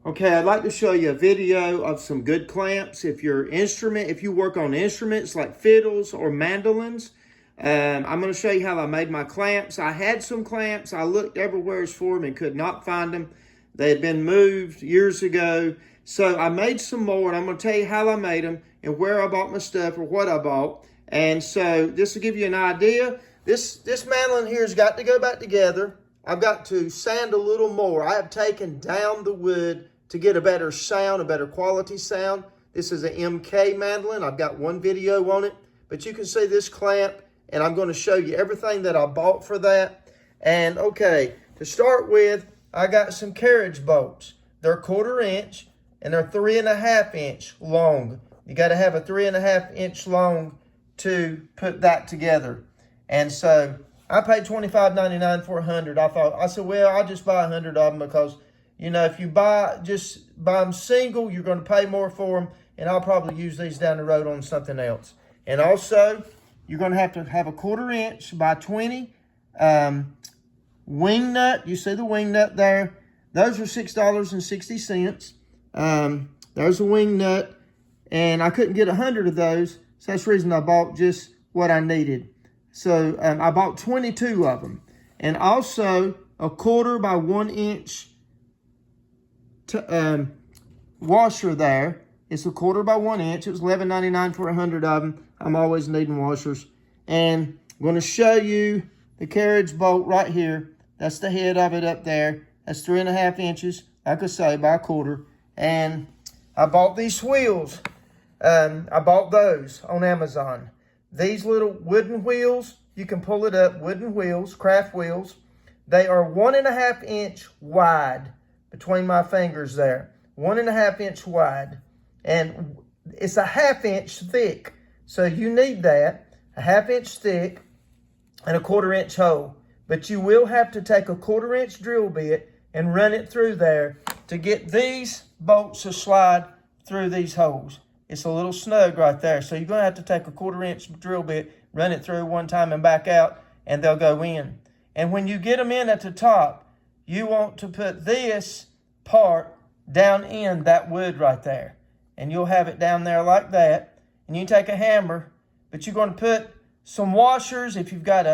Okay, I'd like to show you a video of some good clamps. If you work on instruments like fiddles or mandolins, I'm going to show you how I made my clamps. I had some clamps. I looked everywhere for them and could not find them. They had been moved years ago. So I made some more, and I'm going to tell you how I made them and where I bought my stuff or what I bought. And so this will give you an idea. This mandolin here has got to go back together. I've got to sand a little more. I have taken down the wood to get a better sound, a better quality sound. This is an MK mandolin. I've got one video on it, but you can see this clamp, and I'm going to show you everything that I bought for that. And okay, to start with, I got some carriage bolts. They're 1/4 inch, and they're 3.5 inch long. You got to have a 3.5 inch long to put that together. And so I paid $25.99 for 100. I said, well, I'll just buy 100 of them because, you know, if you just buy them single, you're going to pay more for them, and I'll probably use these down the road on something else. And also, you're going to have a 1/4 inch by 20 wing nut. You see the wing nut there? Those are $6.60. There's a wing nut, and I couldn't get 100 of those, so that's the reason I bought just what I needed. So I bought 22 of them, and also a 1/4 by 1 inch washer there. It's a 1/4 by 1 inch. It was $11.99 for 100 of them. I'm always needing washers. And I'm going to show you the carriage bolt right here. That's the head of it up there. That's 3.5 inches, like I say, by 1/4. And I bought these wheels. I bought those on Amazon. These little wooden wheels, you can pull it up, wooden wheels, craft wheels. They are 1.5 inch wide between my fingers there. 1.5 inch wide. And it's a 1/2 inch thick. So you need that, a 1/2 inch thick and a 1/4 inch hole. But you will have to take a 1/4 inch drill bit and run it through there to get these bolts to slide through these holes. It's a little snug right there. So you're going to have to take a 1/4 inch drill bit, run it through one time and back out, and they'll go in. And when you get them in at the top, you want to put this part down in that wood right there. And you'll have it down there like that. And you can take a hammer, but you're going to put some washers if you've got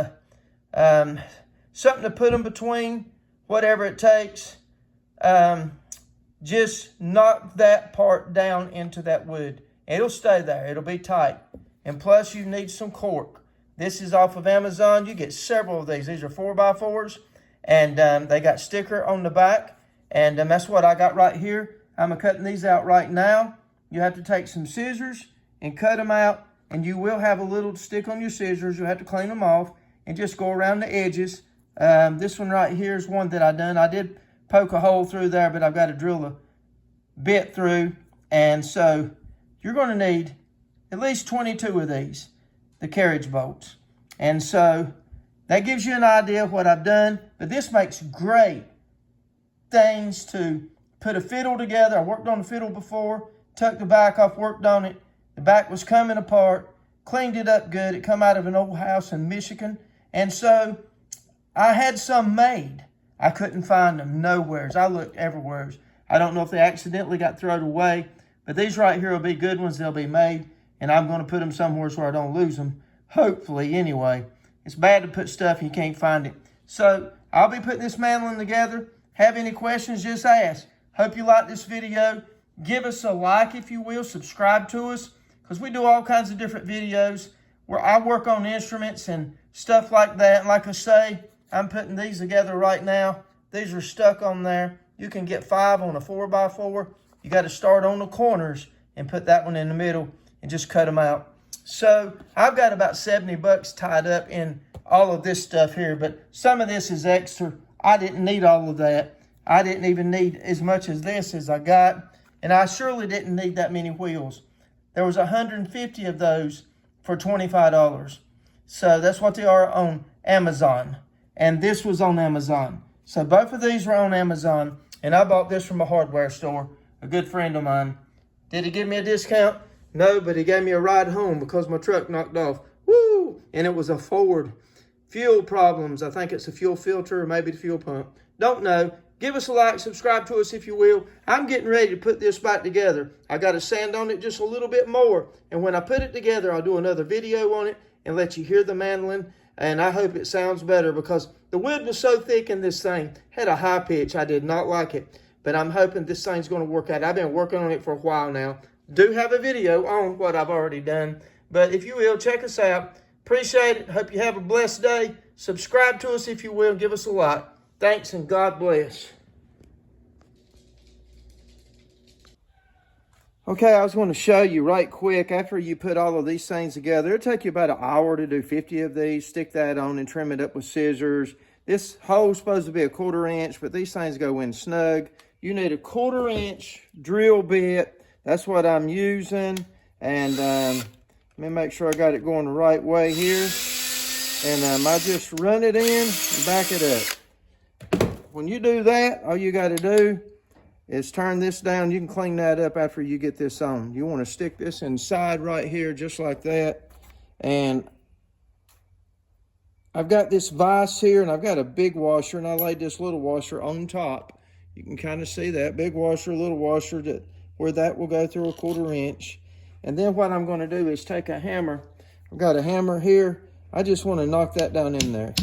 something to put them between, whatever it takes. Just knock that part down into that wood. It'll stay there. It'll be tight. And plus, you need some cork. This is off of Amazon. You get several of these. These are 4x4s, and they got sticker on the back. And that's what I got right here. I'm cutting these out right now. You have to take some scissors and cut them out, and you will have a little stick on your scissors. You'll have to clean them off and just go around the edges. This one right here is one that I done. I did poke a hole through there, but I've got to drill a bit through. And so you're going to need at least 22 of these, the carriage bolts. And so that gives you an idea of what I've done. But this makes great things to put a fiddle together. I worked on a fiddle before, took the back off, worked on it. The back was coming apart, cleaned it up good. It come out of an old house in Michigan. And so I had some made. I couldn't find them nowhere. I looked everywhere. I don't know if they accidentally got thrown away, but these right here will be good ones. They'll be made, and I'm going to put them somewhere so I don't lose them, hopefully anyway. It's bad to put stuff and you can't find it. So I'll be putting this mandolin together. Have any questions, just ask. Hope you like this video. Give us a like if you will. Subscribe to us because we do all kinds of different videos where I work on instruments and stuff like that. And like I say, I'm putting these together right now. These are stuck on there. You can get 5 on a 4x4. You got to start on the corners and put that one in the middle and just cut them out. So I've got about 70 bucks tied up in all of this stuff here, but some of this is extra. I didn't need all of that. I didn't even need as much as this as I got, and I surely didn't need that many wheels. There was 150 of those for $25. So that's what they are on Amazon. And this was on Amazon. So both of these were on Amazon, and I bought this from a hardware store, a good friend of mine. Did he give me a discount? No, but he gave me a ride home because my truck knocked off. Woo! And it was a Ford. Fuel problems. I think it's a fuel filter or maybe the fuel pump. Don't know. give us a like, subscribe to us if you will. I'm getting ready to put this back together. I got to sand on it just a little bit more. And when I put it together, I'll do another video on it and let you hear the mandolin. And I hope it sounds better because the wood was so thick in this thing, had a high pitch. I did not like it. But I'm hoping this thing's going to work out. I've been working on it for a while now. Do have a video on what I've already done. But if you will, check us out. Appreciate it. Hope you have a blessed day. Subscribe to us if you will. Give us a like. Thanks and God bless. Okay, I was going to show you right quick, after you put all of these things together, it'll take you about an hour to do 50 of these. Stick that on and trim it up with scissors. This hole's supposed to be a 1/4 inch, but these things go in snug. You need a 1/4 inch drill bit. That's what I'm using. And let me make sure I got it going the right way here. And I just run it in and back it up. When you do that, all you got to do is turn this down. You can clean that up after you get this on. You want to stick this inside right here just like that. And I've got this vise here, and I've got a big washer, and I laid this little washer on top. You can kind of see that big washer, little washer, where that will go through a 1/4 inch. And then what I'm going to do is take a hammer. I've got a hammer here. I just want to knock that down in there.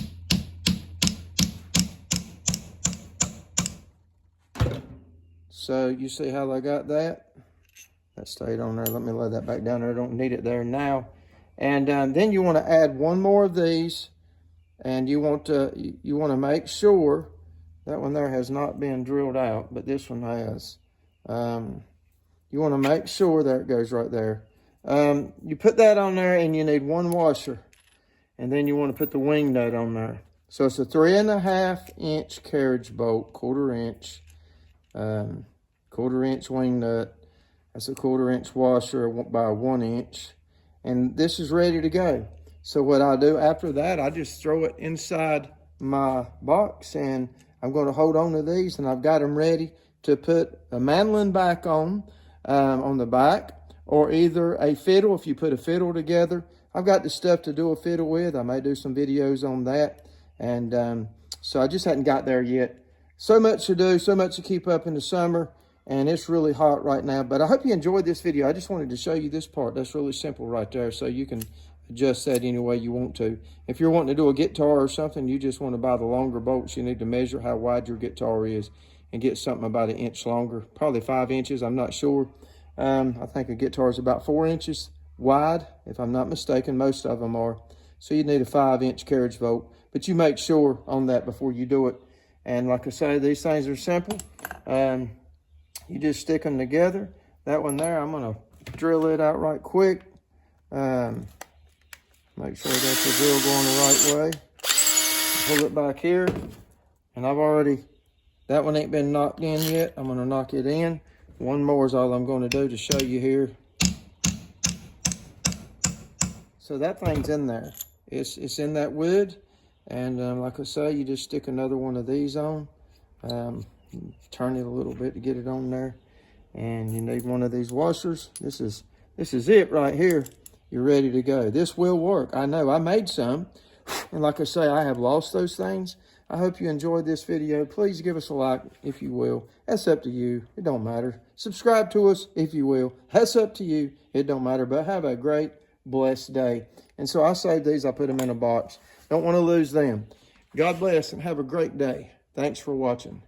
So you see how I got that? That stayed on there. Let me lay that back down there. I don't need it there now. And then you want to add one more of these, and you want to make sure that one there has not been drilled out, but this one has. You want to make sure there it goes right there. You put that on there, and you need one washer, and then you want to put the wing nut on there. So it's a 3.5 inch carriage bolt, 1/4 inch. 1/4 inch wing nut. That's a 1/4 inch washer by 1 inch. And this is ready to go. So what I do after that, I just throw it inside my box, and I'm going to hold on to these, and I've got them ready to put a mandolin back on the back, or either a fiddle if you put a fiddle together. I've got the stuff to do a fiddle with. I may do some videos on that. And so I just hadn't got there yet. So much to do, so much to keep up in the summer, and it's really hot right now. But I hope you enjoyed this video. I just wanted to show you this part. That's really simple right there, so you can adjust that any way you want to. If you're wanting to do a guitar or something, you just want to buy the longer bolts. You need to measure how wide your guitar is and get something about 1 inch longer, probably 5 inches, I'm not sure. I think a guitar is about 4 inches wide, if I'm not mistaken. Most of them are. So you need a 5 inch carriage bolt, but you make sure on that before you do it. And like I say, these things are simple. You just stick them together. That one there, I'm going to drill it out right quick. Make sure I got the drill going the right way. Pull it back here. And that one ain't been knocked in yet. I'm going to knock it in. One more is all I'm going to do to show you here. So that thing's in there. It's in that wood. And like I say, you just stick another one of these on. Turn it a little bit to get it on there. And you need one of these washers. This is it right here. You're ready to go. This will work. I know. I made some. And like I say, I have lost those things. I hope you enjoyed this video. Please give us a like if you will. That's up to you. It don't matter. Subscribe to us if you will. That's up to you. It don't matter. But have a great, blessed day. And so I saved these. I put them in a box. Don't want to lose them. God bless and have a great day. Thanks for watching.